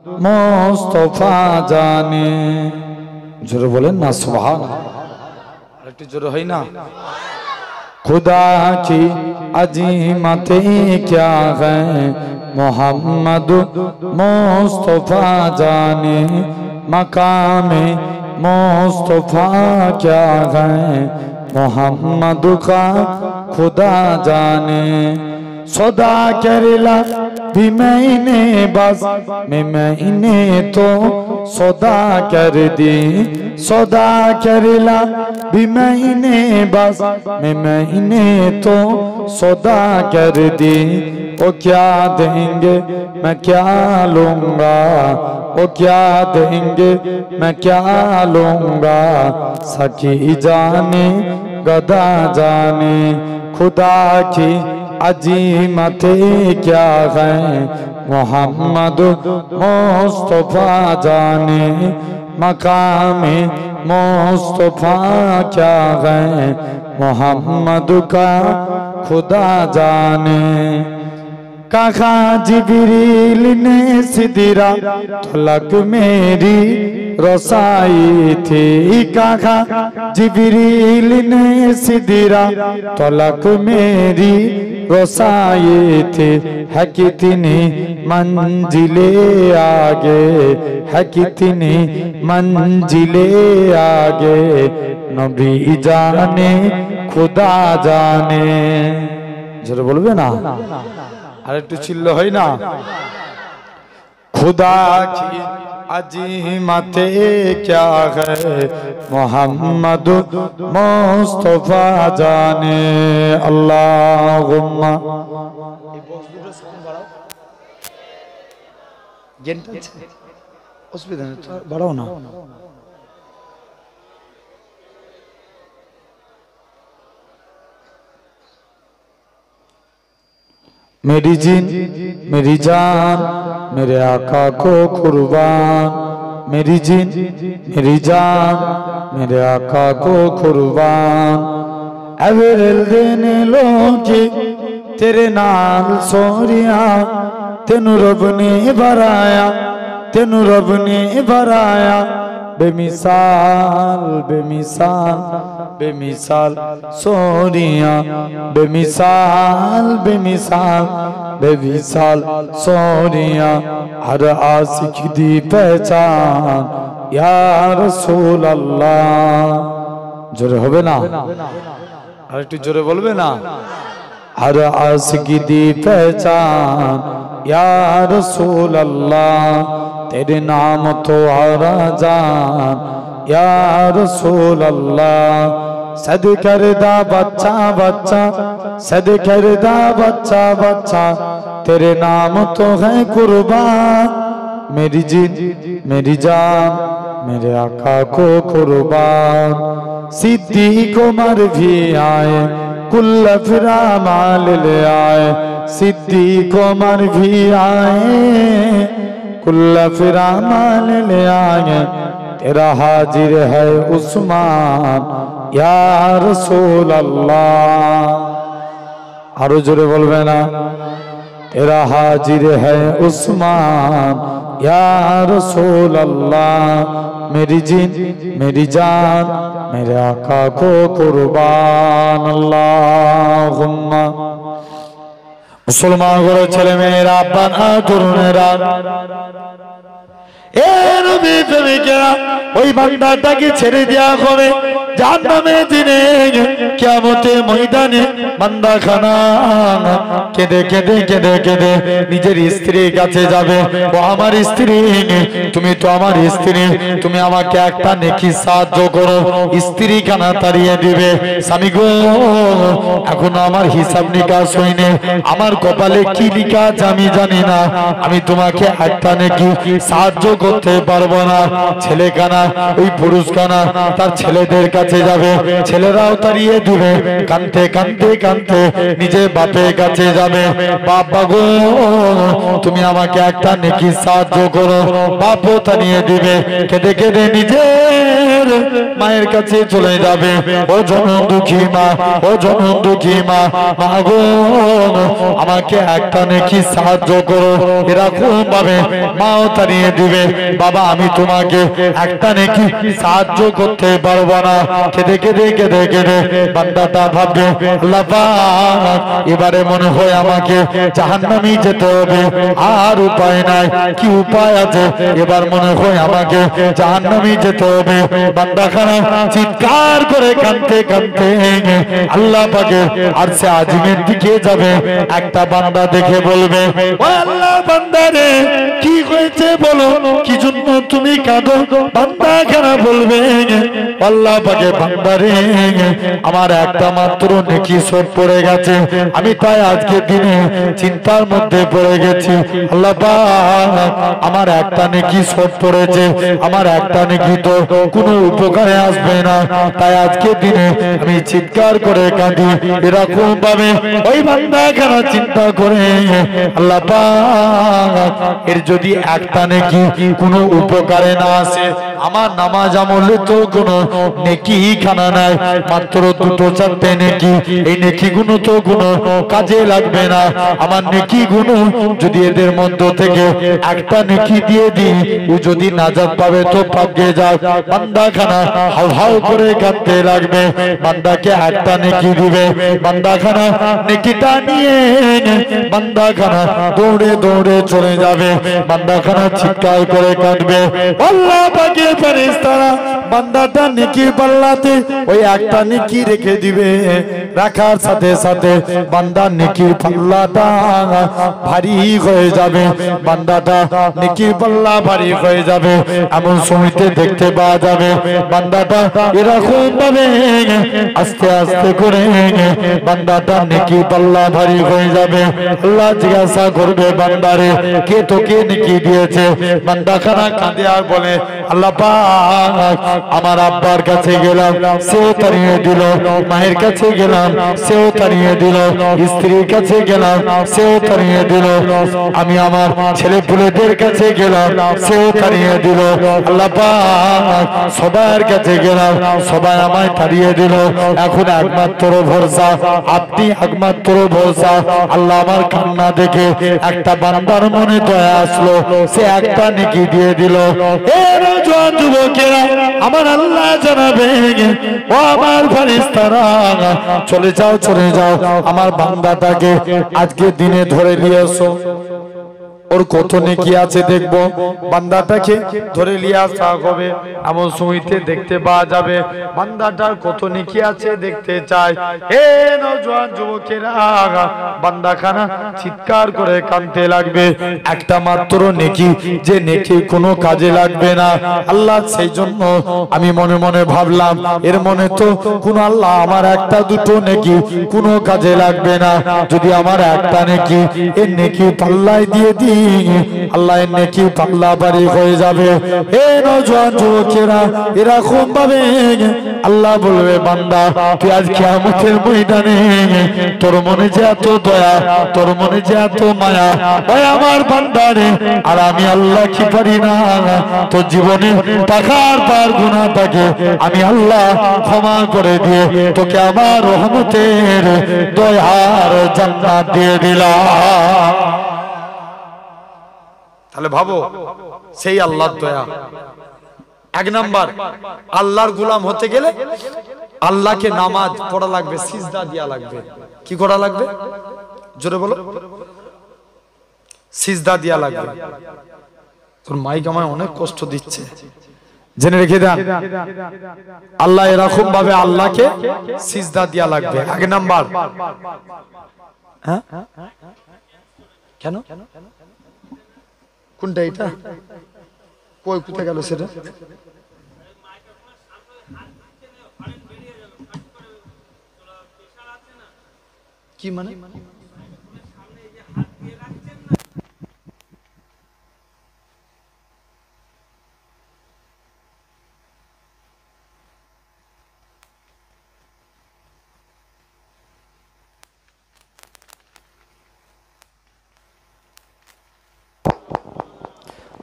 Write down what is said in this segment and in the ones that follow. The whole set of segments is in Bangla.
मुस्तफा जाने जोरे बोलें ना सुभान अल्लाह जोरे है ना खुदा की अजीमतें क्या है मोहम्मद मुस्तफा जाने मकामे मुस्तफा क्या है मोहम्मद का खुदा जाने सदा करेला भी मैंने बस मैंने तो सदा कर दी सदा करेला भी मैंने बस मैंने तो सदा कर दी वो क्या देंगे मैं क्या लूँगा वो क्या देंगे मैं क्या लूँगा सखी जाने गदा जाने खुदा की अजीमतें क्या है मोहम्मद मुस्तफा जाने मकामे मुस्तफा क्या है मोहम्मद का खुदा जाने कहा जिब्रील ने सिदरा तलक मेरी रसाई थी कहा जिब्रील ने सिदरा तलक मेरी रसाई थी है कितनी मंजिले आगे है कितनी मंजिले आगे नबी जाने खुदा जाने जरा बोलबे ना अरे तो चिल्लो है ना खुदा की अजीमतें क्या है मोहम्मद मुस्तफा जाने अल्लाहुम्मा बढ़ाओ ना मेरी जिन मेरी जान मेरे आका को कुर्बान मेरी जिन मेरी जान मेरे आका को कुर्बान एवरेल देने लोगे तेरे नाल सोरिया तेनु रब ने बराया तेनु रब ने बराया बेमिसाल बेमिसाल बेमिसाल सोनिया बेमिसाल बेमिसाल बेमिसाल सोनिया हर आशिक दी पहचान या रसूल अल्लाह जोरे होबे ना और एक जोरे बोलबे ना हर आशिक दी पहचान या रसूल अल्लाह तेरे नाम तो आरा जान या रसूल अल्लाह सद करदा बच्चा बच्चा सद करदा बच्चा बच्चा तेरे नाम तो है कुर्बान मेरी जिन मेरी जान मेरे आका को कुर्बान सिद्दीक उमर भी आए कुल फिरा माल ले आए सिद्दीक उमर भी आए कुल फिरा माल ले आए तेरा हाजिर है उस्मान या रसूल अल्लाह आरो जोरे बोलबे ना तेरा हाजिर है उस्मान या रसूल अल्लाह मेरी जिन मेरी जान मेरे आका को कुर्बान अल्लाहुम्मा मुसलमान गुरु चले मेरा बना तरुणेरा ए नबी प्रेमिकेरा ওই বান্দাটাকে ছেড়ে দেয়া হবে জাহান্নামে দিনে কিয়ামতে ময়দানে বান্দাখানা কেঁদে কেঁদে কেঁদে কেঁদে নিজের স্ত্রীর কাছে যাবে ও আমার স্ত্রী তুমি তো আমার স্ত্রী তুমি আমাকে একটা নেকি সাহায্য করো স্ত্রী খানা তাড়িয়ে দিবে স্বামী গো এখনো আমার হিসাব নিকাশ হয়নি আমার কপালে কি লিখা আছে আমি জানি না আমি তোমাকে একটা নেকি সাহায্য করতে পারবো না ছেলে কানা ওই পুরুষ কানা তার ছেলেদের কাছে কাছে যাবে, ছেলেরাও তাড়িয়ে দিবে, কাঁদতে কাঁদতে কাঁদতে নিজে বাপের কাছে যাবে, বাবা গো তুমি আমাকে একটা নেকি সাহায্য করো, বাপও তাড়িয়ে দিবে, কেঁদে কেঁদে নিজের মায়ের কাছে চলে যাবে, ও জনম দুঃখী মা, ও জনম দুঃখী মা, মা গো আমাকে একটা নেকি সাহায্য করো। এরকম ভাবে মাও তাড়িয়ে দিবে, বাবা আমি তোমাকে একটা নেকি সাহায্য করতে পারবো না। কেঁদে কেঁদে কেঁদে কেঁদে বান্দাটা ভাববে আল্লাহ পাক এবারে মনে হয় আমাকে জাহান্নামে যেতে হবে, আর উপায় নাই, কি উপায় আছে, এবার মনে হয় আমাকে জাহান্নামে যেতে হবে। বান্দাখানা চিৎকার করে কাঁদতে কাঁদতে আল্লাহ পাকের আরশে আজিমের দিকে যাবে, একটা বান্দা দেখে বলবে ও আল্লাহ বান্দারে কি হয়েছে বলো, কি জন্য তুমি কাঁদো? বান্দাখানা বলবে আল্লাহ পাকে বান্দারে আমার একটা মাত্র নেকি শোধ পড়ে গেছে, আমি তাই আজকে দিনে চিন্তার মধ্যে পড়ে গেছি। আল্লাহ পাক আমার একটা নেকি শোধ পড়েছে, আমার একটা নেকি তো কোনো উপকারে আসবে না, তাই আজকে দিনে আমি চিৎকার করে কাঁদি। এরকম ভাবে ওই বান্দাখানা চিন্তা করে আল্লাহ পাক এর যদি একটা নেকি কোনো উপকারে না আসে, আমার নামাজ আমলে তো কোনো নেকি খানা নাই, মাত্র দুটো চারটে নেকি, এই নেকি গুলো তো কোনো কাজে লাগবে না, আমার নেকি গুলো যদি এদের মধ্য থেকে একটা নেকি দিয়ে দিই, ও যদি নাজাত পাবে তো ভাগ্যে যাক। বান্দাখানা হাউ হাউ করে কাঁদতে লাগবে, বান্দাকে একটা নেকি দিবে, বান্দাখানা নেকিটা নিয়ে বান্দাখানা দৌড়ে দৌড়ে চলে যাবে, বান্দাখানা চিৎকার করে কাঁদবে। আল্লাহ পাকের ফেরেশতারা বান্দাটা নেকির পাল্লাতে ওই একটা নেকি রেখে দিবে, রাখার সাথে সাথে বান্দার নেকির পাল্লাটা ভারী হয়ে যাবে, বান্দাটা নেকির পাল্লা ভারী হয়ে যাবে। এমন সময়তে দেখতে পাওয়া যাবে বান্দাটা এরকম ভাবে আস্তে আস্তে করে বান্দাটা নেকির পাল্লা ভারী হয়ে যাবে। আল্লাহ জিজ্ঞাসা করবে বান্দারে কে তোকে নেকি দিয়েছে? বান্দাখানা কাঁদে আর বলে আল্লাহ পাক আমার আব্বার কাছে গেলাম, সেও তাড়িয়ে দিল, মায়ের কাছে গেলাম, সেও তাড়িয়ে দিল, স্ত্রীর কাছে গেলাম, সেও তাড়িয়ে দিল, আমি আমার ছেলে পুলেদের কাছে গেলাম, সেও তাড়িয়ে দিল, আল্লাহ পাক সবার কাছে গেলাম, সবাই আমায় তাড়িয়ে দিল, এখন একমাত্র ভরসা আপনি, একমাত্র ভরসা আল্লাহ। আমার কান্না দেখে একটা বান্দার মনে দয়া আসলো, সে একটা নেকি দিয়ে দিল। এর জোয়ান যুবকেরা আমার আল্লাহ জানাবে ও আমার ফেরেশতারা চলে যাও চলে যাও, আমার বান্দাটাকে আজকে দিনে ধরে নিয়ে এসো, ওর কত নেকি আছে দেখবো। বান্দাটাকে ধরে নিয়ে আসা হবে, এমন সময়তে দেখতে পাওয়া যাবে বান্দাটার কত নেকি আছে দেখতে চাই। হে নওজোয়ান যুবকেরা বান্দাখানা চিৎকার করে কাঁদতে লাগবে, একটা মাত্র নেকি, যে নেকি কোনো কাজে লাগবে না। আল্লাহ সেই জন্য আমি মনে মনে ভাবলাম এর মনে তো কোন আল্লাহ আমার একটা দুটো নেকি কোনো কাজে লাগবে না, যদি আমার একটা নেকি এর নেকি পাল্লায় দিয়ে দিই আল্লাহ এর নেকি পাল্লা বাড়ি হয়ে যাবে। হে নওজোয়ান যুবকেরা এরকম ভাবে আল্লাহ বলবে বান্দা তুই আজ কিয়ামতের ময়দানে তোর মনে যে এত দয়া, তোর মনে যে এত মায়া, ওই আমার বান্দারে আর আমি আল্লাহ কি পারি না তোর জীবনে টাকার পার গুনাহ থাকে আমি আল্লাহ ক্ষমা করে দিয়ে তোকে আমার রহমতের দয়ার জান্নাত দিয়ে দিলাম। তাহলে ভাবো সেই আল্লাহর দয়া। এক নাম্বার আল্লাহর গোলাম হতে গেলে আল্লাহকে নামাজ পড়া লাগবে, সিজদা দেয়া লাগবে। কি করা লাগবে? জোরে বলো। সিজদা দেয়া লাগবে। তোর মাইক আমায় অনেক কষ্ট দিচ্ছে, জেনে রেখে দেন। আল্লাহ এরকম ভাবে আল্লাহকে সিজদা দেয়া লাগবে। এক নাম্বার। হ্যাঁ কেন? কোনটা এটা? কই কোথায় গেল সেটা? কি মানে?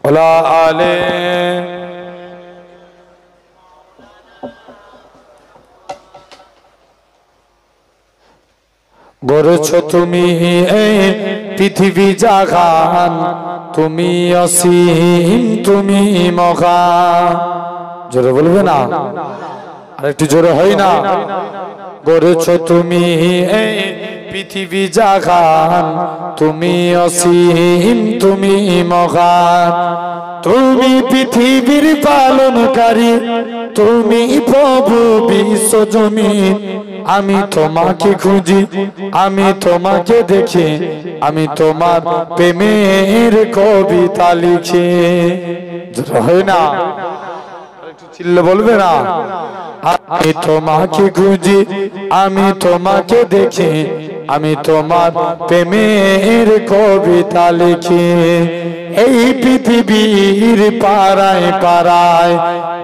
ওয়ালা আলে গড়েছো তুমি এই পৃথিবী জাহান, তুমি অসীম তুমি মহান। জোরে বলবে না? আর একটু জোরে হয় না? গড়েছো তুমি এই পৃথিবী জাহান, তুমি অসীম তুমি মহান। তুমি পৃথিবীর পালনকারী, তুমি প্রভু বিশ্বজনীন। আমি তোমাকে খুঁজি, আমি তোমাকে দেখি, আমি তোমার প্রেমের কবিতা লিখি। হয় না? চিল্লে বলবে না? আমি তোমাকে খুঁজি, আমি তোমাকে দেখি, আমি তোমার প্রেমের কবিতা লিখি। এই পৃথিবীর পাড়ায় পাড়ায়,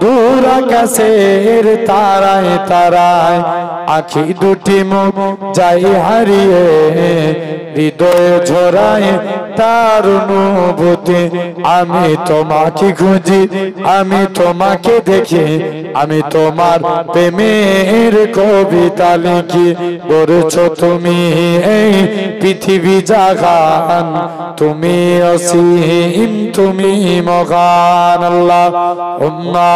দূর আকাশের তারায় তারায়, আখি দুটি মুখ যাই হারিয়ে, হৃদয়ে ঝরায় তার অনুভূতি। আমি তোমাকে খুঁজি, আমি তোমাকে দেখি, আমি তোমার প্রেমের কবিতা লিখি। গড়েছো তুমি এই পৃথিবী জাহান, তুমি অসীম তুমি মহান। আল্লাহুম্মা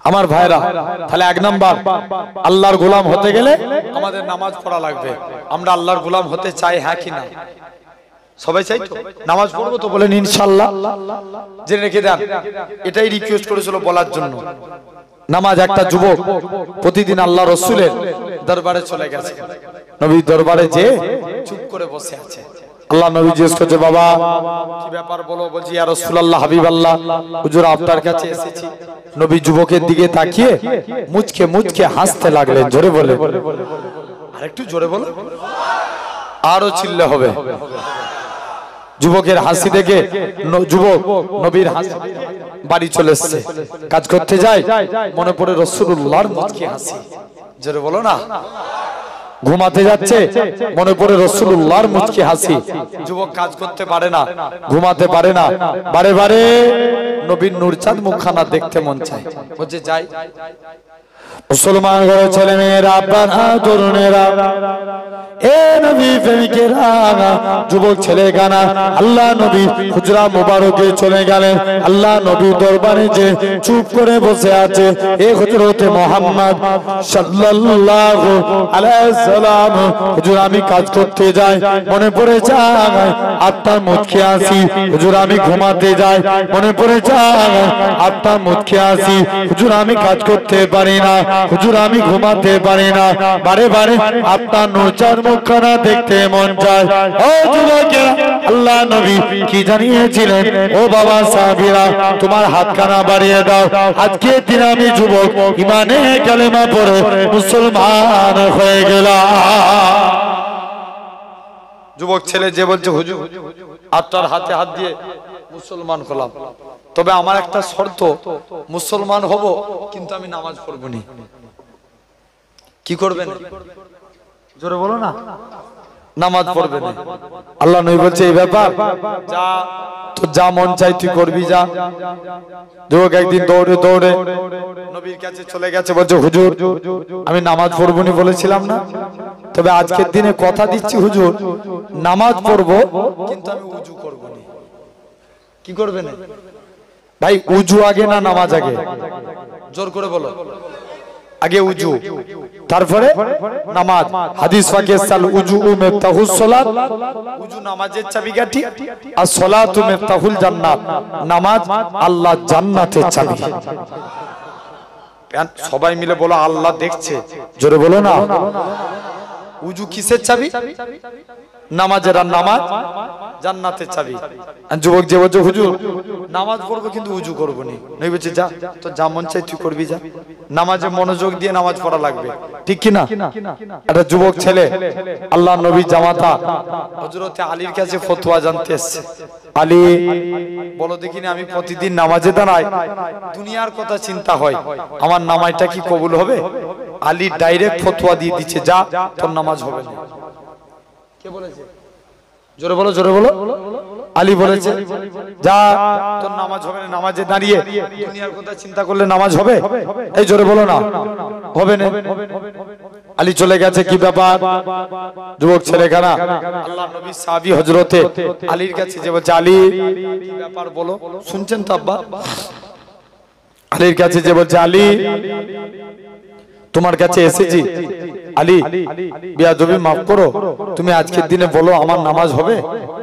আমার ভাইরা, তাহলে এক নাম্বার আল্লাহর গোলাম হতে গেলে আমাদের নামাজ পড়া লাগবে। আমরা আল্লাহর গোলাম হতে চাই, হ্যাঁ কি না? সবাই চাই তো? নামাজ পড়বো তো বলেন ইনশাআল্লাহ? জেনে রেখে দেন, এটাই রিকোয়েস্ট করেছিল বলার জন্য। নামাজ একটা যুবক প্রতিদিন আল্লাহ রাসূলের দরবারে চলে গেছে, নবীর দরবারে যে চুপ করে বসে আছে। আল্লাহ নবী জিজ্ঞেস করছে, বাবা কি ব্যাপার বলো? বলছি ইয়া রাসূলুল্লাহ, হাবিবাল্লাহ, হুজুর আপনার কাছে এসেছি। নবী যুবকের দিকে তাকিয়ে মুচকে মুচকে হাসতে লাগলেন। জোরে বলে, আরেকটু জোরে বলো, আরো চিল্লে হবে। যুবকের হাসি দেখে যুবক নবীর হাসি বাড়ি চলে এসেছে, কাজ করতে যায়, মনে পড়ে রাসূলুল্লাহর মুচকি হাসি। জোরে বলো না? ঘুমাতে যাচ্ছে, মনে পড়ে রাসূলুল্লাহর মুচকি হাসি। যুবক কাজ করতে পারে না, ঘুমাতে পারে না, বারে বারে নবীর নূরচাঁদ মুখখানা দেখতে মন চায়। বলছে যাই। মুসলমান ঘরের ছেলে মেয়েরা, আপনারা তরুণেরা, এ নবী প্রেমিকেরা, যুবক ছেলে গানা, আল্লাহ নবী হুজরা মুবারকে চলে গেলেন। আল্লাহ নবী দরবারে যে চুপ করে বসে আছে, এ হযরতে মুহাম্মদ সাল্লাল্লাহু আলাইহি সাল্লাম। হুজুর আমি কাজ করতে যাই, মনে পড়ে যায় আপনার মুখে আসি। হুজুর আমি ঘুমাতে যাই, মনে পড়ে যায় আপনার মুখে আসি। হুজুর আমি কাজ করতে পারি না, হুজুর আমি ঘুমাতে পারি না, বারে বারে আপনার নূরচাঁদ মুখখানা দেখতে মন চায়। ও যুবকেরা, আল্লাহ নবী কি জানিয়েছিলেন? ও বাবা সাহাবীরা, তোমার হাতখানা বাড়িয়ে দাও, আজকে দিন আমি যুবক ঈমানে কালেমা পড়ে মুসলমান হয়ে গেলাম। যুবক ছেলে যে বলছে, হুজুর আপনার হাতে হাত দিয়ে মুসলমান হলাম, তবে আমার একটা শর্ত, মুসলমান হব কিন্তু আমি নামাজ পড়ব না। কি করবেন? জোরে বলো না। নামাজ পড়বে না। আল্লাহ নবী বলছে এই ব্যাপার, যা তো যা মন চাই তুই করবি, যা। যুবক একদিন দৌড়ে দৌড়ে নবীর কাছে চলে গেছে, বলছে হুজুর আমি নামাজ পড়বো না বলেছিলাম না, তবে আজকের দিনে কথা দিচ্ছি হুজুর নামাজ পড়বো কিন্তু আমি উজু করব না। কি করবে না ভাই? উজু আগে না নামাজ আগে? জোর করে বলো। আগে উজু, তারপরে নামাজ। হাদিস পাকে সাল উজু মিফতাহুস সালাত, উজু নামাজের চাবিকাঠি, আর সালাতু মিফতাহুল জান্নাত, নামাজ আল্লাহ জান্নাতের চাবি। সবাই মিলে বলো আল্লাহ দেখছে। জোরে বলো না। উজু কিসের চাবি? নামাজের। আর নামাজ জান্নাতের চাবি। আর যুবক যে বলছে হুজুর নামাজ পড়বো কিন্তু উজু করবো নি, নই বলছে যা তো যা মন চাই তুই করবি, যা নামাজে মনোযোগ দিয়ে নামাজ পড়া লাগবে, ঠিক কি না? একটা যুবক ছেলে আল্লাহ নবী জামাতা হযরতে আলীর কাছে ফতোয়া জানতে এসেছে। আলী বলো দেখিনি, আমি প্রতিদিন নামাজে দাঁড়াই, দুনিয়ার কথা চিন্তা হয়, আমার নামাজটা কি কবুল হবে? আলী ডাইরেক্ট ফতোয়া দিয়ে দিচ্ছে, যা তোর নামাজ হবে না। কে বলেছে? জোরে বলো, জোরে বলো। আলী বলেছে যা তোর নামাজ হবে না, নামাজে দাঁড়িয়ে দুনিয়ার কথা চিন্তা করলে নামাজ হবে? এই জোরে বলো না, হবে না। আলী চলে গেছে, কি ব্যাপার? যুবক ছেলেখানা আল্লাহর নবী সাহাবী হযরতে আলীর কাছে যে বলছে আলী কি ব্যাপার বলো, শুনছেন তো আব্বা? আলীর কাছে যে বলছে আলী তোমার কাছে এসেছি, আলী বিয়াদবি মাফ করো, তুমি আজকের দিনে বলো আমার নামাজ হবে?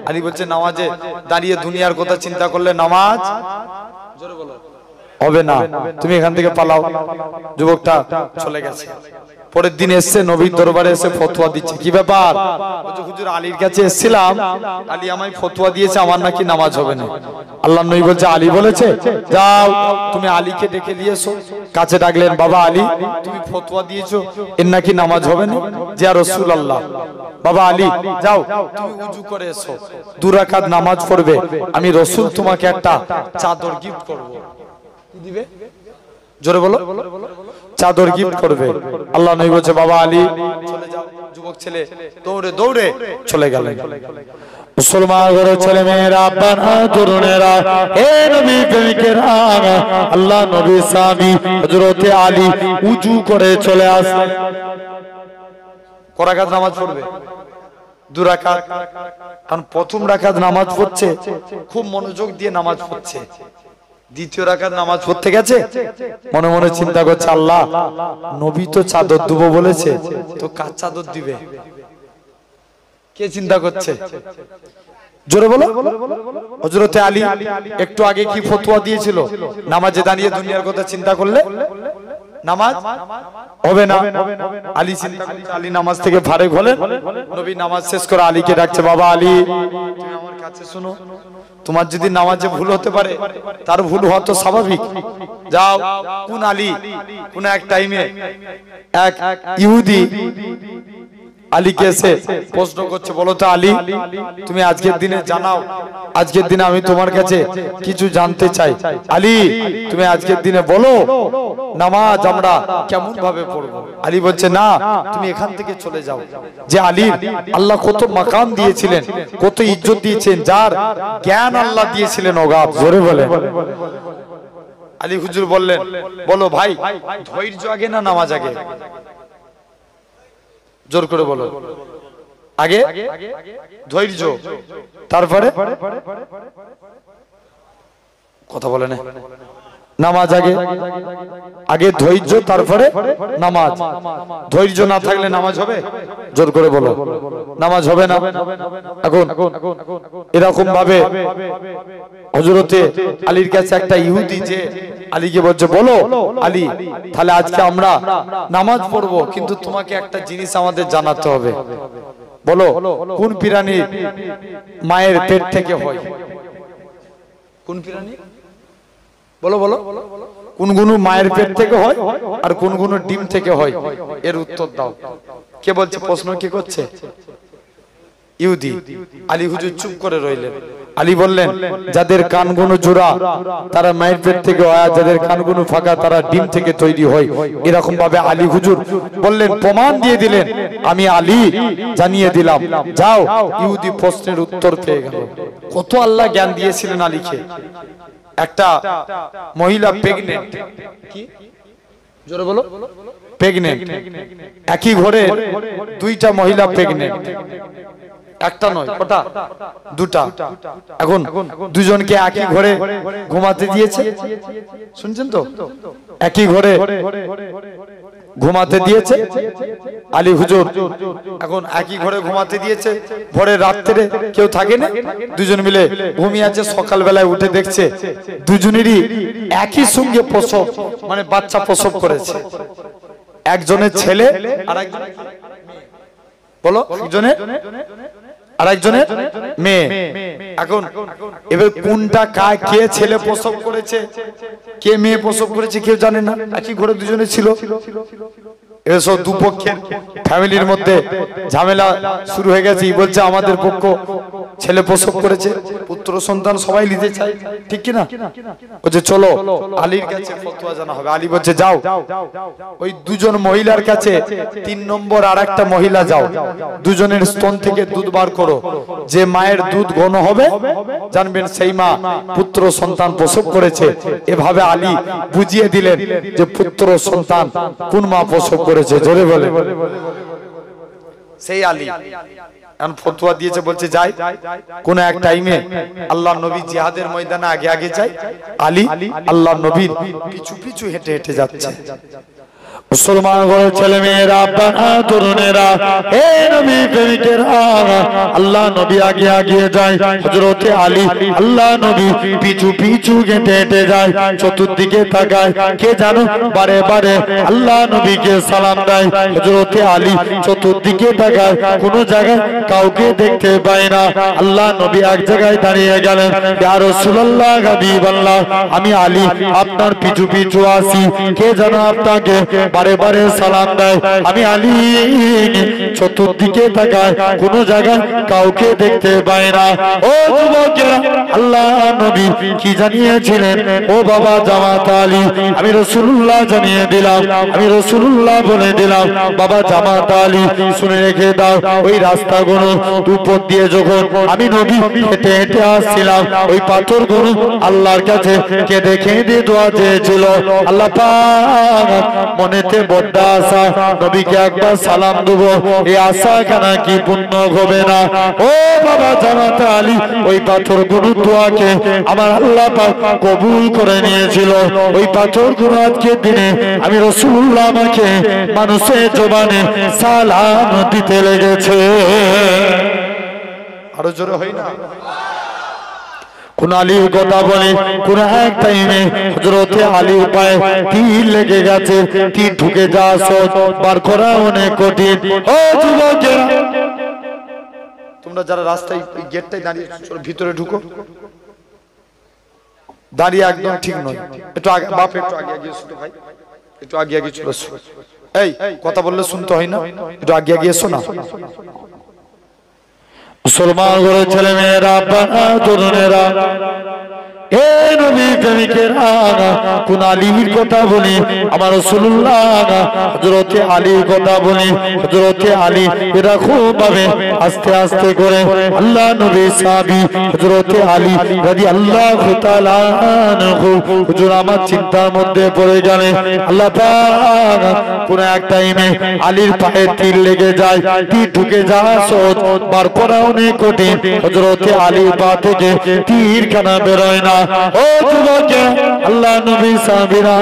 আলী বলছে নামাজে দাঁড়িয়ে দুনিয়ার কথা চিন্তা করলে নামাজ হবে না, তুমি এখান থেকে পালাও। যুবকটা চলে গেছে। পরের দিন এসছে নবীর দরবারে, এসে ফতোয়া দিচ্ছে, কি ব্যাপার? বলছে হুজুর আলীর কাছে এসেছিলাম, আলী আমায় ফতোয়া দিয়েছে আমার নাকি নামাজ হবে না। আল্লাহর নবী বলছে আলী বলেছে যাও তুমি আলীকে ডেকে নিয়ে এসো। কাছে ডাকলেন, বাবা আলী তুমি ফতোয়া দিয়েছো এর নাকি নামাজ হবে না? যে রাসূলুল্লাহ। বাবা আলী যাও তুমি উজু করে এসো, 2 রাকাত নামাজ পড়বে, আমি রাসূল তোমাকে একটা চাদর গিফট করব। কি দিবে? জোরে বলো। চাদর গিফট করবে। আল্লাহ নবী বলছে বাবা আলী চলে যাও। যুবক ছেলে দৌড়ে দৌড়ে চলে গেলেন। মুসলমান ঘরের ছেলে মেয়েরা, আব্বারা, তরুণেরা, হে নবী প্রেমিকেরা, আল্লাহ নবী সাহাবী হযরতে আলী উজু করে চলে আসলেন। কয় রাকাত নামাজ পড়বে? 2 রাকাত। কারণ প্রথম রাকাত নামাজ পড়ছে, খুব মনোযোগ দিয়ে নামাজ পড়ছে। দ্বিতীয় রাকাত নামাজ পড়তে গেছে, মনে মনে চিন্তা করছে আল্লাহ নবী তো চাদর দেব বলেছে, তো কার চাদর দিবে? কে চিন্তা করছে? জোরে বলো। হযরতে আলী একটু আগে কি ফতোয়া দিয়েছিল? নামাজে দাঁড়িয়ে দুনিয়ার কথা চিন্তা করলে নামাজ হবে না। আলী চিন্তা করছে, আলী নামাজ থেকে ফারেক হলেন। নবী নামাজ শেষ করে আলীকে ডাকছে, বাবা আলী তুমি আমার কাছে শোনো, তোমার যদি নামাজে ভুল হতে পারে, তার ভুল হওয়া তো স্বাভাবিক। যাও। কোন আলী? কোন এক টাইমে এক ইহুদি আলীকে এসে প্রশ্ন করছে, বলো তো আলী তুমি আজকের দিনে জানাও, আজকের দিনে আমি তোমার কাছে কিছু জানতে চাই। আলী তুমি আজকের দিনে বলো নামাজ আমরা কেমন ভাবে পড়বো? আলী বলছে না, তুমি এখান থেকে চলে যাও। যে আলী আল্লাহ কত মাকাম দিয়েছিলেন, কত ইজ্জত দিয়েছেন, যার জ্ঞান আল্লাহ দিয়েছিলেন অগাধ। জোরে বলে। আলী হুজুর বললেন, বলো ভাই ধৈর্য আগে না নামাজ আগে? জোর করে বলো। আগে ধৈর্য, তারপরে কথা বলে না, নামাজ আগে। আগে ধৈর্য, তারপরে নামাজ। ধৈর্য না থাকলে নামাজ হবে? জোর করে বলো, নামাজ হবে না। এখন এরকম ভাবে হযরতে আলীর কাছে একটা ইহুদি যে আলীকে বলছে, বলো আলী তাহলে আজকে আমরা নামাজ পড়বো, কিন্তু তোমাকে একটা জিনিস আমাদের জানাতে হবে। বলো কোন প্রাণী মায়ের পেট থেকে হয়? কোন প্রাণী? বলো বলো। কোন গুণ মায়ের পেট থেকে হয় আর কোন গুণ ডিম থেকে হয়? এর উত্তর দাও। কে বলছে? প্রশ্ন কে করছে? ইহুদি। আলী হুজুর চুপ করে রইলেন। আলী বললেন, যাদের কানগুলো জোড়া তারা মায়ের পেট থেকে হয়, আর যাদের কানগুলো ফাঁকা তারা ডিম থেকে তৈরি হয়। এরকম ভাবে আলী হুজুর বললেন, প্রমাণ দিয়ে দিলেন, আমি আলী জানিয়ে দিলাম। যাও। ইহুদি প্রশ্নের উত্তর পেয়ে গেল। কত আল্লাহ জ্ঞান দিয়েছিলেন আলীকে। একটা মহিলা প্রেগনেন্ট, কি জোরে বলো, প্রেগনেন্ট। একই ঘরে 2টা মহিলা প্রেগনেন্ট, একটা নয়, কটা? 2টা। এখন দুজনকে একই ঘরে ঘুমাতে দিয়েছে, শুনছেন তো? একই ঘরে ঘুমাতে দিয়েছে আলী হুজুর। এখন একই ঘরে ঘুমাতে দিয়েছে, ভোরের রাত্রে কেউ থাকে না, দুজন মিলে ঘুমিয়ে আছে। সকালবেলায় উঠে দেখছে দুজনেরই একই সঙ্গে প্রসব, মানে বাচ্চা প্রসব করেছে। একজনের ছেলে আর একজনের বলো একজনের আর একজনের মেয়ে। এখন এবার কোনটা কে ছেলে প্রসব করেছে কে মেয়ে প্রসব করেছে কেউ জানে না, একই ঘরে দুজনে ছিল। এসব দুপক্ষের ফ্যামিলির মধ্যে ঝামেলা শুরু হয়ে গেছে। বলছে আমাদের পক্ষ ছেলে প্রসব করেছে, পুত্র সন্তান সবাই নিতে চায়, ঠিক কিনা? বলছে চলো আলীর কাছে ফতোয়া জানা হবে। আলী বলছে যাও ওই দুজন মহিলার কাছে 3 নম্বর আর একটা মহিলা যাও, দুজনের স্তন থেকে দুধ বার করো, যে মায়ের দুধ ঘন হবে জানবেন সেই মা পুত্র সন্তান প্রসব করেছে। এভাবে আলী বুঝিয়ে দিলেন যে পুত্র সন্তান কোন মা প্রসব করেছে। জোরে বলে সেই আলী এখন ফতোয়া দিয়েছে। বলছে যাই কোন এক টাইমে আল্লাহ নবী জিহাদের ময়দানে আগে আগে যায়, আলী আল্লাহ নবীর পিছু পিছু হেঁটে হেঁটে যাচ্ছে। মুসলমান ঘরের ছেলে মেয়েরা, আব্বারা, তরুণেরা, হে নবী প্রেমিকেরা, আল্লাহ নবী আগে আগে যায়, হযরতে আলী আল্লাহ নবী পিছু পিছু হেঁটে হেঁটে যায়। চতুর্দিকে তাকায়, কে জানো বারে বারে আল্লাহ নবীকে সালাম দেয়। হযরতে আলী চতুর্দিকে তাকায়, কোনো জায়গায় কাউকে দেখতে পায় না। আল্লাহ নবী এক জায়গায় দাঁড়িয়ে গেলেন, ইয়া রাসূলুল্লাহ হাবিবাল্লাহ, আমি আলী আপনার পিছু পিছু আসি, কে জানো আপনাকে বারে বারে সালাম দেয়। আমি আলী চতুর্দিকে তাকায়, কোনো জায়গায় কাউকে দেখতে পায় না। ও যুবকেরা, আল্লাহ নবী কি জানিয়েছিলেন? ও বাবা জামাত আলী, আমি রাসূলুল্লাহ জানিয়ে দিলাম, আমি রাসূলুল্লাহ বলে দিলাম। বাবা জামাত আলী শুনে রেখে দাও, ওই রাস্তাগুলো উপর দিয়ে যখন আমি নবী হেঁটে হেঁটে আসছিলাম, ওই পাথরগুলো আল্লাহর কাছে কেঁদে কেঁদে দোয়া চেয়েছিল। আল্লাহ পাক মনেতে বড্ড আশা, নবীকে একবার সালাম দেবো, এই আশা কেন কি পূর্ণ হবে না? ও বাবা জামাত আলী, ওই পাথরগুলো দোয়াকে আমার আল্লাহ পাক কবুল করে নিয়েছিল। ওই পাথরগুলো আজকের দিনে আমি রাসূলুল্লাহ আমাকে মানুষের জবানে সালাম দিতে লেগেছে। আরো জোরে হয় না? কোন আলীর কথা বলে, কোন এক টাইমে হযরতে আলীর পায়ে তীর লেগে গেছে, তীর ঢুকে যাওয়া সহজ, বার করা অনেক কঠিন। ও যুবকেরা, তোমরা যারা রাস্তায় গেটটাই দাঁড়িয়ে ভিতরে ঢুকো, দাঁড়িয়ে একদম ঠিক নয়, একটু আগে বাপ একটু আগে এগিয়ে এসো তো ভাই, একটু আগে আগে চলে এসো। এই কথা বললে শুনতে হয় না, একটু আগে আগে এসো না। মুসলমান ঘরের ছেলে মেয়েরা, আব্বারা, তরুণেরা, হে নবী প্রেমিকেরা, কোন আলীর কথা বলি? আমার রাসূলুল্লাহ হযরতে আলীর কথা বলি। হযরতে আলী এরা খুব ভাবে আস্তে আস্তে করে আল্লাহ নবী সাহাবী হযরতে আলী রাদিয়াল্লাহু তাআলা আনহু হুজুর আমার চিন্তার মধ্যে পড়ে গেলেন। আল্লাহ পাক কোন এক টাইমে আলীর পায়ে তীর লেগে যায়, তীর ঢুকে যাওয়া সহজ, বার করা অনেক কঠিন। হযরতে আলীর পা থেকে তীরখানা বেরোয় না। ও যুবকে, আল্লাহ নবী সাহাবীরা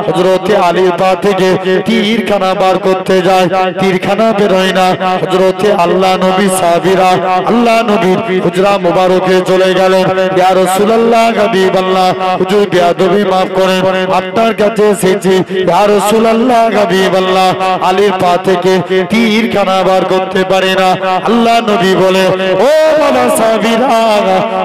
হযরতে আলীর পা থেকে তীরখানা বার করতে যায়, তীরখানা বেরোয় না। হযরতে আল্লাহ নবী সাহাবীরা আল্লাহ নবীর হুজরা মুবারকে চলে গেলেন। ইয়া রাসূলুল্লাহ হাবিবাল্লাহ, হুজুর বেয়াদবি maaf করেন, আপনার কাছে এসেছি। ইয়া রাসূলুল্লাহ হাবিবাল্লাহ, আলীর পা থেকে তীরখানা বার করতে পারে না। আল্লাহ নবী বলে, ও বাবা সাহাবীরা,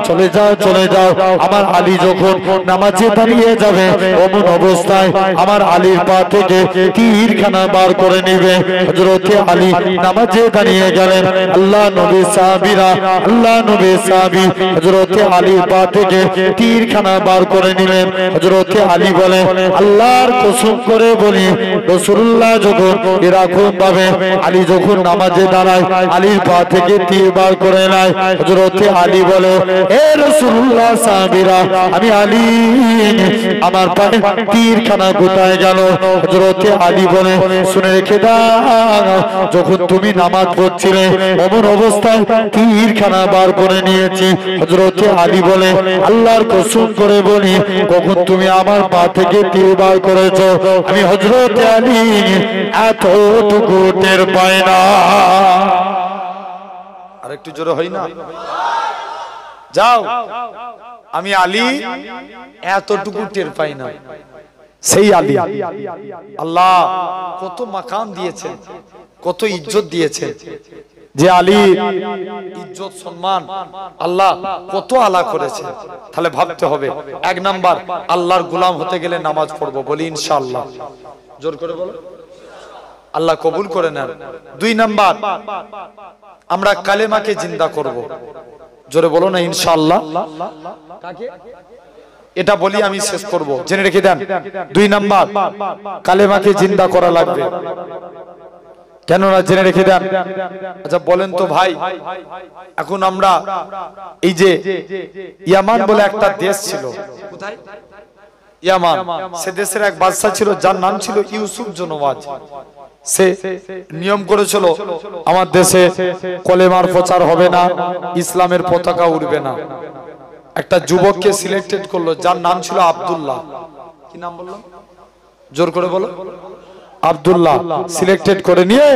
চলে যাও চলে যাও। আমার আলী যখন নামাজে দাঁড়িয়ে যাবে, অমন অবস্থায় আমার আলীর পা থেকে তীরখানা বার করে নেবে। হযরতে আলী নামাজে দাঁড়িয়ে গেলেন। আল্লাহ নবী সাহাবীরা আল্লাহ নবী সাহাবী হযরতে আলীর পা থেকে তীরখানা বার করে নিলেন। হযরতে আলী বলে, আল্লাহর কসম করে বলি, রাসূলুল্লাহ যখন এরকম ভাবে আলী যখন নামাজে দাঁড়ায়, আলীর পা থেকে তীর বার করে নেয়। হযরতে আলী বলে, হে রাসূলুল্লাহ সাহাবীরা, আমি আলী, আমার পায়ে তীরখানা কোথায় গেল? হযরতে আলী বলে, শুনে রেখে দাও, যখন তুমি নামাজ পড়ছিলে অমন অবস্থায় তীরখানা বার করে নিয়েছি। হযরতে আলী বলে, আল্লাহর কসম করে বলি, কখন তুমি আমার পা থেকে তীর বার করেছো, আমি হযরতে আলী এতটুকু টের পাই না। আরেকটু জোরে হয় না? যাও, আমি আলী এতটুকু টের পাই না। সেই আলী আল্লাহ কত মাকাম দিয়েছে, কত ইজ্জত দিয়েছে। যে আলীর ইজ্জত সম্মান আল্লাহ কত আলা করেছে, তাহলে ভাবতে হবে 1 নাম্বার আল্লাহর গোলাম হতে গেলে নামাজ পড়বো, বলি ইনশাআল্লাহ, জোর করে বলো, আল্লাহ কবুল করে নেন। 2 নাম্বার আমরা কালেমাকে জিন্দা করব, জোরে বলো না ইনশাআল্লাহ। এটা বলি আমি শেষ করব, জেনে রেখে দেন। 2 নাম্বার কালেমাকে জিন্দা করা লাগবে, কেন না জেনে রেখে দেন। আচ্ছা বলেন তো ভাই, এখন আমরা এই যে ইয়ামান বলে একটা দেশ ছিল, কোথায় ইয়ামান, সে দেশের এক বাদশা ছিল যার নাম ছিল ইউসুফ জনওয়াজ। সে নিয়ম করেছিল আমার দেশে কলেমার প্রচার হবে না, ইসলামের পতাকা উড়বে না। একটা যুবককে সিলেক্টেড করলো যার নাম ছিল আব্দুল্লাহ। কি নাম বললো, জোর করে বলো, আব্দুল্লাহ। সিলেক্টেড করে নিয়ে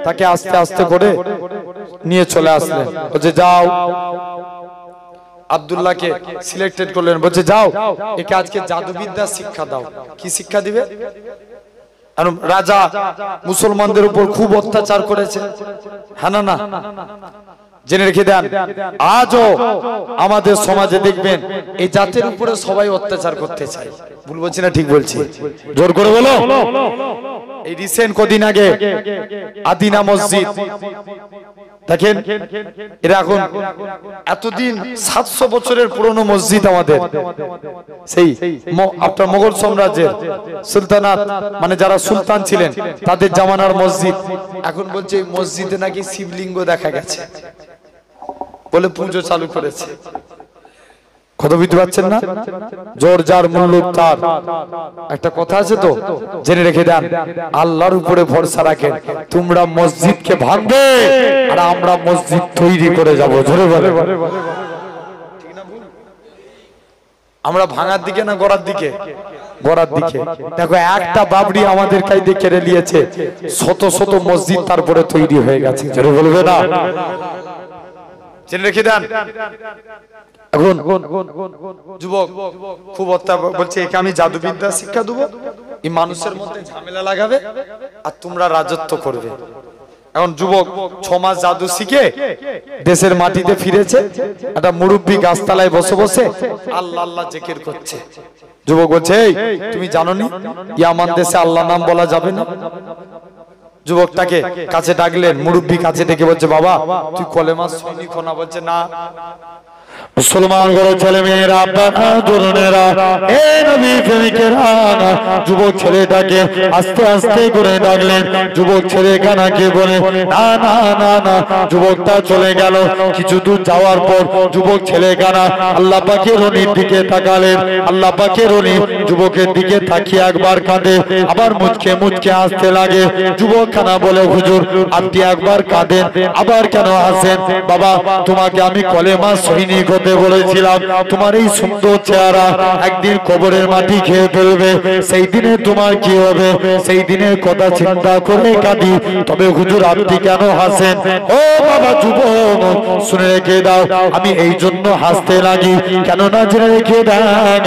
তাকে আস্তে আস্তে করে নিয়ে চলে আসলেন, বলছে যাও। আব্দুল্লাহকে সিলেক্টেড করলেন, বলছে যাও একে আজকে জাদুবিদ্যা শিক্ষা দাও। কি শিক্ষা দিবে? রাজা মুসলমানদের উপর খুব অত্যাচার করেছে, হ্যাঁ না? জেনে রেখে দেন, আজও আমাদের সমাজে দেখবেন এই জাতের উপরে সবাই অত্যাচার করতে চায়। ভুল বলছি না ঠিক বলছি? জোর করে বলো। এই রিসেন্ট কদিন আগে আদিনা মসজিদ দেখেন, এরা এখন এতদিন 700 বছরের পুরনো মসজিদ আমাদের, সেই আপনার মোগল সাম্রাজ্যের সুলতানাত মানে যারা সুলতান ছিলেন তাদের জামানার মসজিদ, এখন বলছে এই মসজিদে নাকি শিবলিঙ্গ দেখা গেছে বলে পুজো চালু করেছে। কথা বুঝতে পারছেন না? জোর যার মূল্য তার, একটা কথা আছে তো, জেনে রেখে দেন। আল্লাহর উপরে ভরসা রাখেন, তোমরা মসজিদকে ভাঙবে আর আমরা মসজিদ তৈরি করে যাব। জোরে বলে, আমরা ভাঙার দিকে না গড়ার দিকে? গড়ার দিকে। দেখো একটা বাবরি আমাদের কাছে কেড়ে নিয়েছে, শত শত মসজিদ তারপরে তৈরি হয়ে গেছে। জোরে বলবে না? জেনে রেখে দেন। এখন যুবক খুব বলছে একে আমি জাদুবিদ্যা শিক্ষা দেবো, এই মানুষের মধ্যে ঝামেলা লাগাবে আর তোমরা রাজত্ব করবে। এখন যুবক 6 মাস জাদু শিখে দেশের মাটিতে ফিরেছে, একটা মুরব্বী গাছতলায় বসে বসে আল্লাহ আল্লাহ জিকির করছে। যুবক বলছে এই তুমি জানোনি ইয়ামান দেশে আল্লাহ নাম বলা যাবে না? যুবকটাকে কাছে ডাকলেন, মুরব্বী কাছে ডেকে বলছে বাবা তুই কলেমা শুনলি না? বলছে না। মুসলমান ঘরের ছেলে মেয়েরা, আব্বারা, তরুণেরা, এ নবী প্রেমিকেরা, যুবক ছেলেটাকে আস্তে আস্তে করে ডাকলেন। যুবক ছেলে কানাকে বলে না না না না। যুবকটা চলে গেল। কিছু দূর যাওয়ার পর যুবক ছেলে কানা আল্লাহ পাকের রনির দিকে তাকালেন। আল্লাহ পাকের রনি যুবকের দিকে তাকিয়ে একবার কাঁদে, আবার মুচকে মুচকে আসতে লাগে। যুবক খানা বলে হুজুর আপনি একবার কাঁদেন আবার কেন হাসেন? বাবা তোমাকে আমি কলেমা সৈনিক হতে বলেছিলাম, তোমার এই সুন্দর চেহারা একদিন কবরের মাটি খেয়ে ফেলবে, সেই দিনে তোমার কি হবে? সেই দিনের কথা চিন্তা করে কাঁদি। তবে হুজুর আপনি কেন হাসেন? ও বাবা যুবক শুনে রেখে দাও, আমি এই জন্য হাসতে লাগি, কেননা জেনে রেখে দেন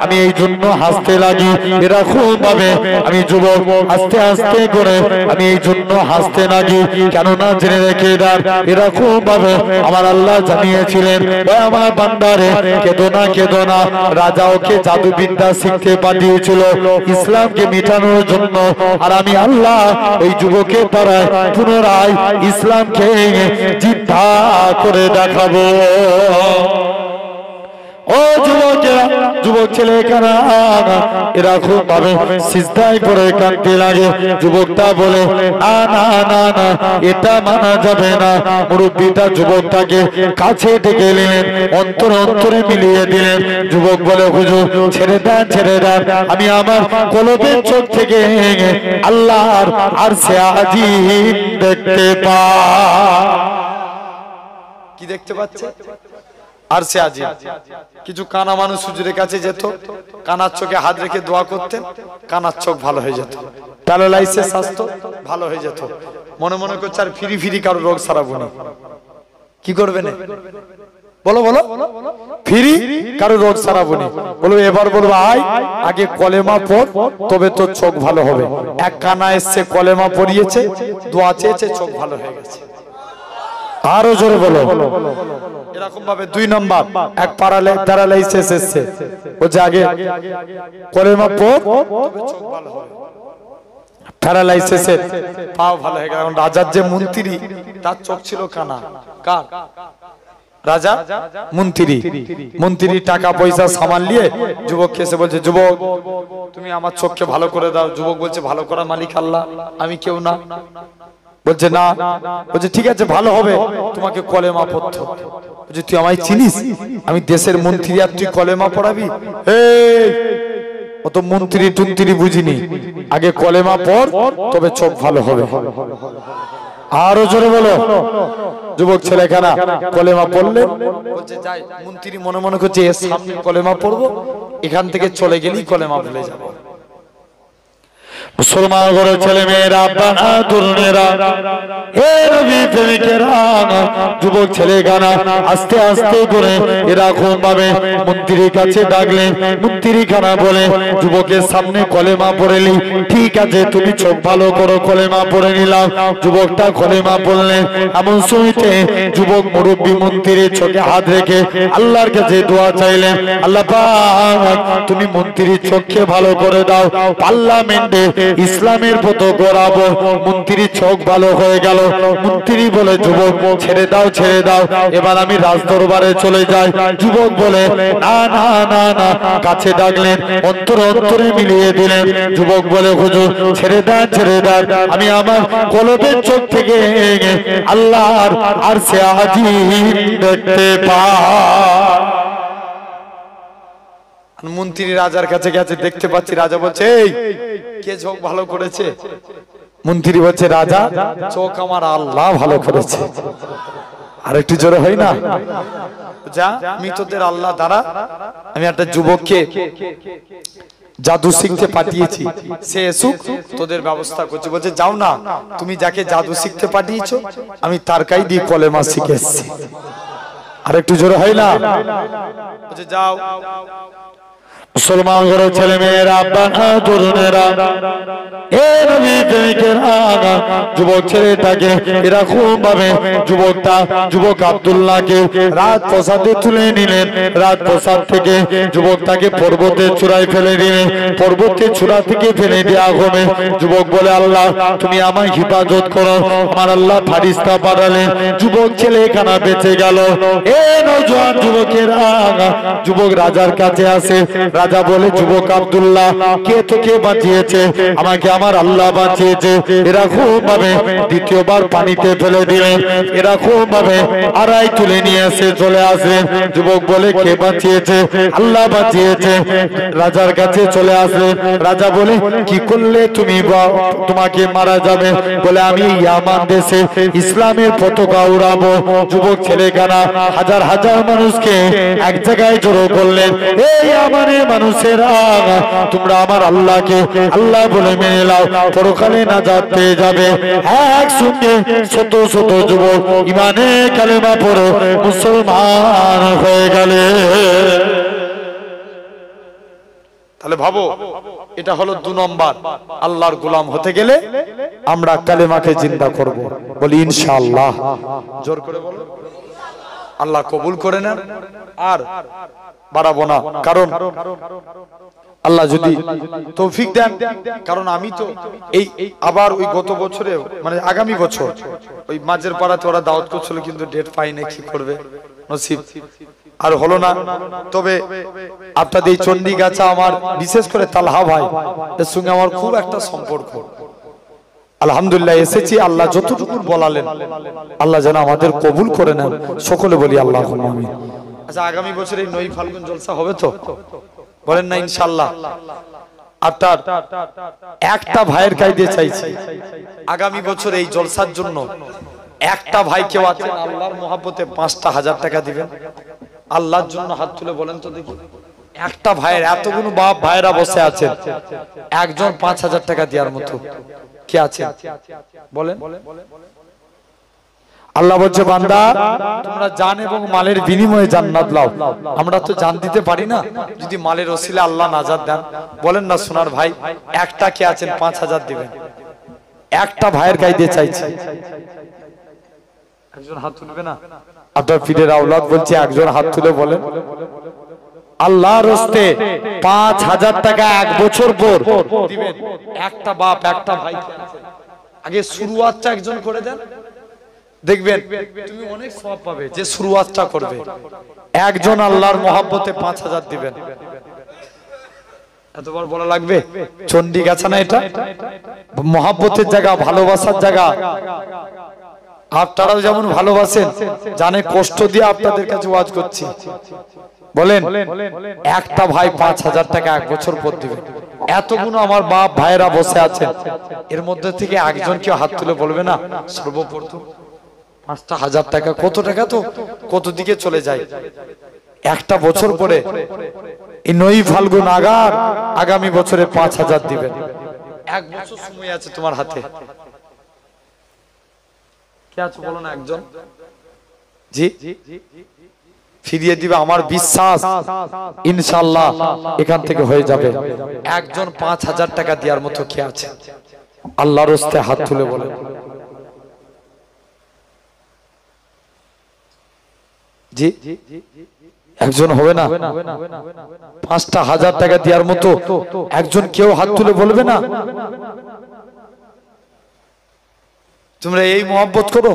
আমি এই জন্য হাসতে লাগি। এরকম ভাবে আমি যুবক আস্তে আস্তে করে আমি এই জন্য হাসতে লাগি, কেননা জেনে রেখে দেন এরকম ভাবে আমার আল্লাহ জানিয়েছিলেন আমার বান্দারে কেঁদো না কেঁদো না। রাজা ওকে জাদুবিদ্যা শিখতে পাঠিয়েছিল ইসলামকে মিটানোর জন্য, আর আমি আল্লাহ ওই যুবকের দ্বারা পুনরায় ইসলামকে জিন্দা করে দেখাবো। ও যুবকেরা, যুবক ছেলে কানা এরকম ভাবে সিজদায় পড়ে কাঁদতে লাগে। যুবকটা বলে না না না না এটা মানা যাবে না। মুরব্বীটা যুবকটাকে কাছে ডেকে নিলেন, অন্তরে অন্তরে মিলিয়ে দিলেন। যুবক বলে হুজুর ছেড়ে দেন ছেড়ে দেন, আমি আমার কলবের চোখ থেকে আল্লাহর আরশে আজিম দেখতে পাই। কি দেখতে পাচ্ছে? আরশে আজিম। কিছু কানা মানুষ হুজুরের কাছে যেত, কানার চোখে হাত রেখে দোয়া করতেন, কানার চোখ ভালো হয়ে যেত, প্যারালাইসিস স্বাস্থ্য ভালো হয়ে যেত। মনে মনে করছে আর ফিরি ফিরি কারো রোগ সারাবো না। কি করবে না বলো বলো? ফিরি কারো রোগ সারাবো না। বলো এবার বলবো আয় আগে কলেমা পড় তবে তোর চোখ ভালো হবে। এক কানা এসছে কলেমা পড়িয়েছে, দোয়া চেয়েছে, চোখ ভালো হয়ে গেছে। আরো জোরে বলো। এরকম ভাবে 2 নম্বর এক প্যারালাইসিস এসেছে, ও যে আগে কলেমা পড় তবে চোখ ভালো হবে, প্যারালাইসিসের পাও ভালো হয়ে গেল। রাজার যে মন্ত্রী তার চোখ ছিল কানা, কার? রাজা মন্ত্রী টাকা পয়সা সামান নিয়ে যুবককে এসে বলছে, যুবক তুমি আমার চোখকে ভালো করে দাও। যুবক বলছে, ভালো করার মালিক আল্লাহ, আমি কেউ না। বলছে না, বলছে ঠিক আছে ভালো হবে, তোমাকে কলেমা পড়তে হবে। বলছে তুই আমায় চিনিস? আমি দেশের মন্ত্রী আর তুই কলেমা পড়াবি? এই অত মন্ত্রী টুন্ত্রী বুঝিনি, আগে কলেমা পড় তবে চোখ ভালো হবে। আরো জোরে বলো। যুবক ছেলেখানা কলেমা পড়লে বলছে যাই, মন্ত্রী মনে মনে করছে এর সামনে কলেমা পড়বো, এখান থেকে চলে গেলেই কলেমা ভুলে যাবো। মুসলমান ঘরের ছেলে মেয়েরা, তরুণেরা, যুবক ছেলেখানা আস্তে আস্তে করে এরকম ভাবে মন্ত্রীর কাছে ডাকলেন। মন্ত্রী খানা বলে, যুবকের সামনে কলেমা পড়েলি, ঠিক আছে তুমি চোখ ভালো করো, কলেমা পড়ে নিলাম। যুবকটা কলেমা পড়লেন। এমন সময়তে যুবক মুরব্বী মন্ত্রীর চোখে হাত রেখে আল্লাহর কাছে দোয়া চাইলেন, আল্লাহ পাক তুমি মন্ত্রীর চোখকে ভালো করে দাও, পার্লামেন্টে ইসলামের পথ গড়াবো। মন্ত্রী চোখ ভালো হয়ে গেল। মন্ত্রী বলে, যুবক ছেড়ে দাও ছেড়ে দাও, এবার আমি রাজদরবারে চলে যাই। যুবক বলে, না না না না, কাছে ডাকলেন, অন্তরে মিলিয়ে দিলেন। যুবক বলে, হুজুর ছেড়ে দেন ছেড়ে দেন, আমি আমার কলবের চোখ থেকে আল্লাহর আরশে আজিম দেখতে পাই। মন্ত্রী রাজার কাছে গেছে, দেখতে পাচ্ছি। রাজা বলছে, এই কে চোখ ভালো করেছে? মন্ত্রী বলছে, রাজা চোখ আমার আল্লাহ ভালো করেছে। আর একটু জোরে হয় না? যা, আমি তোদের আল্লাহ দ্বারা আমি একটা যুবককে জাদু শিখতে পাঠিয়েছি, সে এসুক, তোদের ব্যবস্থা করছে। বলছে, যাও না, তুমি যাকে জাদু শিখতে পাঠিয়েছো আমি তার কাই দিয়ে কলেমা শিখে এসেছি। আর একটু জোরে হয় না? বলছে, যাও। মুসলমান ঘরের ছেলে মেয়েরা, তরুণেরা, যুবক ছেলেটাকে এরকম ভাবে যুবক আব্দুল্লাহকে রাত প্রসাদে তুলে নিলেন। রাত প্রসাদ থেকে যুবকটাকে পর্বতের চূড়ায় ফেলে দিলেন। পর্বতের চূড়া থেকে ফেলে দেওয়া হবে। যুবক বলে, আল্লাহ তুমি আমায় হিফাজত করো। আমার আল্লাহ ফারিস্তা পাঠালেন, যুবক ছেলেখানা বেঁচে গেল। নওজোয়ান যুবকেরা, যুবক রাজার কাছে আসে। রাজা বলে, যুবক আব্দুল্লাহ, কে তোকে বাঁচিয়েছে? আমাকে আমার আল্লাহ বাঁচিয়েছে। এরকম ভাবে দ্বিতীয়বার পানিতে ফেলে দিলেন। এরকম ভাবে আড়াই তুলে নিয়ে এসে চলে আসলেন। যুবক বলে, কে বাঁচিয়েছে? আল্লাহ বাঁচিয়েছে। রাজার কাছে চলে আসলেন। রাজা বলে, কি করলে তুমি তোমাকে মারা যাবে? বলে, আমি ইয়ামান দেশে ইসলামের পতাকা উড়াবো। যুবক ছেলেখানা হাজার হাজার মানুষকে এক জায়গায় জড়ো করলেন। এই ইয়ামানের মানুষেরা, তোমরা আমার আল্লাহকে আল্লাহ বলে মেনে নাও, পরকালে নাজাত পেয়ে যাবে। একসঙ্গে শত শত যুবক ইমানে কালেমা পড়ে মুসলমান হয়ে গেলে। তাহলে ভাবো, এটা হলো 2 নম্বর। আল্লাহর গোলাম হতে গেলে আমরা কালেমাকে জিন্দা করব। বলি ইনশাআল্লাহ। জোর করে বলো, আল্লাহ কবুল করে নেন। আর বাড়াবো না, কারণ আল্লাহ যদি তৌফিক দেন। কারণ আমি তো এই আবার ওই গত বছরে, মানে আগামী বছর ওই মাঝের পাড়াতে ওরা দাওয়াত করছিল, কিন্তু ডেট পাই না, কি করবে, নসিব আর হলো না। তবে আপনাদের এই চণ্ডীগাছা, আমার বিশেষ করে তালহা ভাই, এর সঙ্গে আমার খুব একটা সম্পর্ক। আলহামদুলিল্লাহ এসেছি। আল্লাহ যতটুকু বলালেন, আল্লাহ যেন আমাদের কবুল করে নেন। সকলে বলি আল্লাহুম্মা আমিন। আচ্ছা, আগামী বছর এই 9 ফাল্গুন জলসা হবে তো? বলেন না ইনশাআল্লাহ। আপনার একটা ভাইয়ের কাইদে চাইছি, আগামী বছর এই জলসার জন্য একটা ভাই কেউ আছেন আল্লাহর মহব্বতে 5,000 টাকা দিবেন? আল্লাহর জন্য হাত তুলে বলেন তো দেখি। একটা ভাইয়ের, এতগুলো বাপ ভাইরা বসে আছেন, একজন 5,000 টাকা দেওয়ার মতো কে আছে? বলেন। আল্লাহ বলছে, বান্দা তোমরা জান এবং মালের বিনিময়ে জান্নাত লাও। আমরা তো জান দিতে পারি না, যদি মালের ওসিলা আল্লাহ নাজাত দেন। বলেন না সোনার ভাই, একটা কে আছেন 5,000 দিবেন? একটা ভাইয়ের কাইদে চাইছি। একজন হাত তুলবে না? আপনার পীরের আওলাদ বলছে একজন হাত তুলে বলেন। আল্লাহর রাস্তে 5000 টাকা এক বছর পর দিবেন। একটা বাপ একটা ভাই আগে শুরুয়াতটা একজন করে দেন, দেখবেন তুমি অনেক সওয়াব পাবে। যে শুরুয়াতটা করবে একজন আল্লাহর মহব্বতে 5000 দিবেন। এতবার বলা লাগবে? চন্ডী গাছা না এটা? মহব্বতের জায়গা, ভালোবাসার জায়গা। আপনারাও যেমন ভালোবাসেন, জানে কষ্ট দিয়ে আপনাদের কাছে ওয়াজ করছি। বলেন একটা ভাই 5000 টাকা এক বছর পর দিবে। এতগুলো আমার বাপ ভাইরা বসে আছেন, এর মধ্যে থেকে একজন কেউ হাত তুলে বলবে না সর্বপ্রথম 5000 টাকা? কত টাকা তো কত দিকে চলে যায়। একটা বছর পরে এই 9 ফাল্গুন আগামী বছরে 5000 দিবেন। এক বছর সময় আছে তোমার হাতে। কে আছে বলো না একজন? জি ফিরিয়ে দিবে আমার বিশ্বাস, ইনশাআল্লাহ এখান থেকে হয়ে যাবে। একজন 5000 টাকা দেওয়ার মতো কে আছে? আল্লাহর রাস্তে হাত তুলে বলে। জি একজন হবে না? 5000 টাকা দেওয়ার মতো একজন কেউ হাত তুলে বলবে না? তোমরা এই মহব্বত করো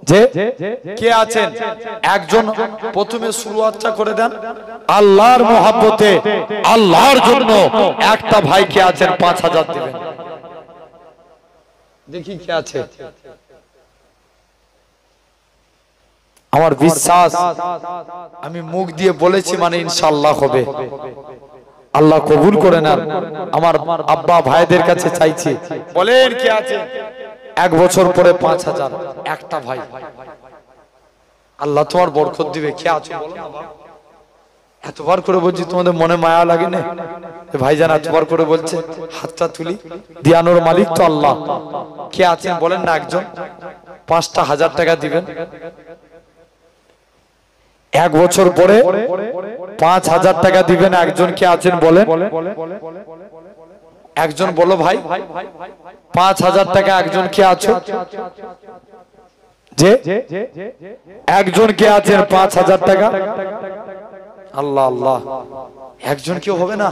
যে কে আছেন? একজন প্রথমে শুরুয়াতটা করে দেন আল্লাহর মহব্বতে, আল্লাহর জন্য। একটা ভাই কে আছেন 5000 দিবেন। দেখি কে আছে। আমার বিশ্বাস, আমি মুখ দিয়ে বলেছি মানে ইনশাআল্লাহ হবে। আল্লাহ কবুল করে নেন। আমার আব্বা ভাইদের কাছে চাইছি, বলেন কে আছে? এক বছর পরে 5000 একটা ভাই। আল্লাহ তোমার বরকত দিবে। কে আছে বলো না বাবা? এতবার করে বলছি, তোমাদের মনে মায়া লাগে না? ভাইজান এতবার করে বলছে, হাতটা তুলি। দিয়ানোর মালিক তো আল্লাহ। কে আছেন বলেন না একজন? 5000 টাকা দিবেন। এক বছর পরে 5000 টাকা দিবেন। একজন কে আছেন বলেন? একজন বলো ভাই 5000 টাকা একজন কে আছো? যে একজন কে আছেন 5000 টাকা? আল্লাহ আল্লাহ, একজন কেউ হবে না?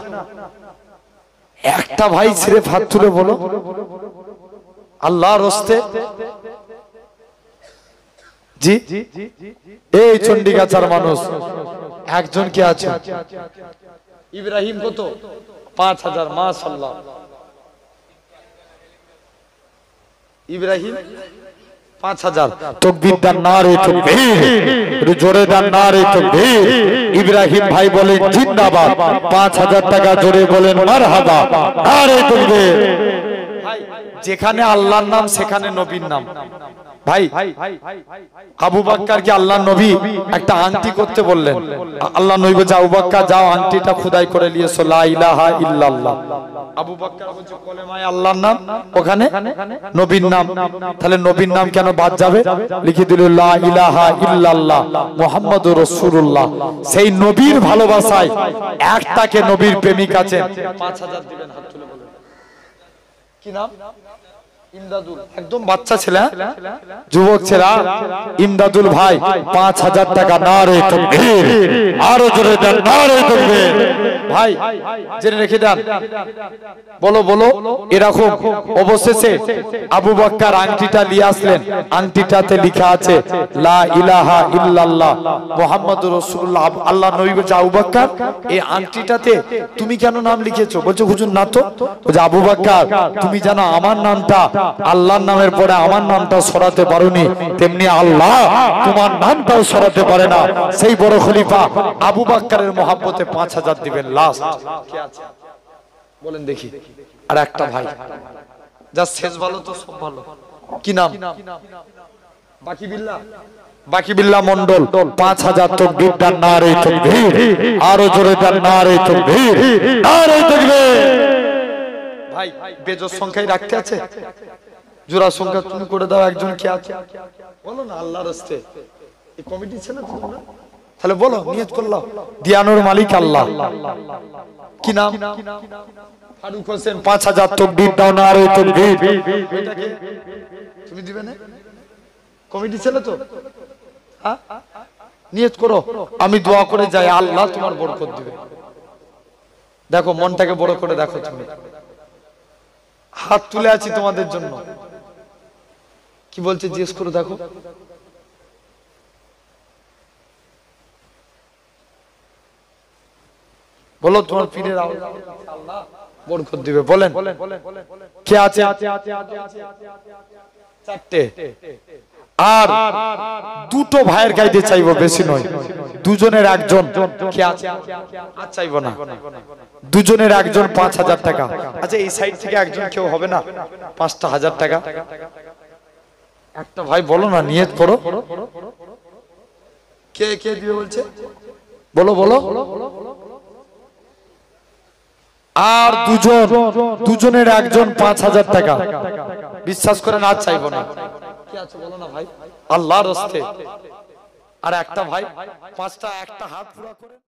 একটা ভাই ছিঁড়ে হাত তুলে বলো আল্লাহর রাস্তে। জি এই চন্ডিগাছার মানুষ একজন কে আছে? ইব্রাহিম কত? 5000। মাশাআল্লাহ। ইব্রাহিম 5000। তাকবীর দান, নারে তাকবীর, জোরে দান নারে তাকবীর। ইব্রাহিম ভাই বলেন জিন্দাবাদ। 5000 টাকা জোরে বলেন মারহাবা, নারে তাকবীর। ভাই যেখানে আল্লাহর নাম সেখানে নবীর নাম। ভাই আবু বকরকে আল্লাহর নবী একটা আংটি করতে বললেন। আল্লাহ নবী বলছে আবু বকর যাও আংটিটা খোদাই করে নিয়ে এসো, লা ইলাহা ইল্লাল্লাহ। আবু বকর বলছে কলেমায়ে আল্লাহর নাম, ওখানে নবীর নাম। তাহলে নবীর নাম কেন বাদ যাবে? লিখে দিল লা ইলাহা ইল্লাল্লাহ মুহাম্মাদুর রাসূলুল্লাহ। সেই নবীর ভালোবাসায় একটাকে নবীর প্রেমিক আছেন 5000 দিবেন। হাত তুলে বলেন কি নাম? ইমদাদুল। একদম বাচ্চা ছেলে, যুবক ছেলে ইমদাদুল ভাই 5000 টাকা। নারে তাকবীর, আরো জোরে দেন নারে তাকবীর। ভাই জেনে রেখে দেন। বলো বলো এরকম। অবশেষে আবু বকর আংটিটা নিয়ে আসলেন। আংটিটাতে লেখা আছে লা ইলাহা ইল্লাল্লাহ মুহাম্মাদুর রাসূলুল্লাহ। আল্লাহ নবী বলছে আবু বকর এই আংটিটাতে তুমি কেন নাম লিখেছো? বলছে হুজুর না তো। বলছে আবু বকর তুমি জানো আমার নামটা আল্লাহর নামের পরে আমার নামটা সরাতে পারোনি, তেমনি আল্লাহ তোমার নামটাও সরাতে পারে না। সেই বড় খলিফা আবু বকরের মহব্বতে 5000 দিবেন। লাস্ট কে আছে বলেন দেখি? আর একটা ভাই যা শেষ ভালো তো সব ভালো। কি নাম? বাকি বিল্লাহ। বাকি বিল্লাহ মন্ডল 5000। তাকবীর দান নারে তাকবীর, আরো জোরে দান নারে তাকবীর, নারে তাকবীর। ভাই বেজোর সংখ্যায় রাখতে আছে, জোড়া সংখ্যা তুমি করে দাও। একজন কে আছে বলো না আল্লাহর রাস্তে? এই কমিটি ছিল না তোমরা? তাহলে বলো নিয়ত করলাম দিয়ানোর মালিক আল্লাহ। কি নাম? ফারুক হোসেন 5000। তাকবীর দাও নারে তাকবীর। তুমি দিবে না? কমিটি ছেলে তো, নিয়ত করো, আমি দোয়া করে যাই, আল্লাহ তোমার বরকত দিবে। দেখো মনটাকে বড় করে দেখো, তুমি হাত তুলে আছি তোমাদের জন্য। কি বলছে জিজ্ঞেস করে দেখো। বলো তোমার পীরের আল্লাহ বরকত দিবে, বলেন কে আছে? চারটে। আর দুটো ভাইয়ের গাইতে চাইবো, বেশি নয়, দুজনের একজন। কে আছে? আর চাইবো না, দুজনের একজন 5,000 টাকা। আচ্ছা এই সাইড থেকে একজন কেউ হবে না? 5,000 টাকা একটা ভাই বলো না, নিয়ত করো। কে কে দিবে বলছে? বলো বলো। আর দুজনের একজন 5,000 টাকা। বিশ্বাস করেন আর চাইবো না। কি আছে বলো না ভাই, আল্লাহর রাস্তে। আর একটা ভাই 5টা, একটা হাত পুরো করে।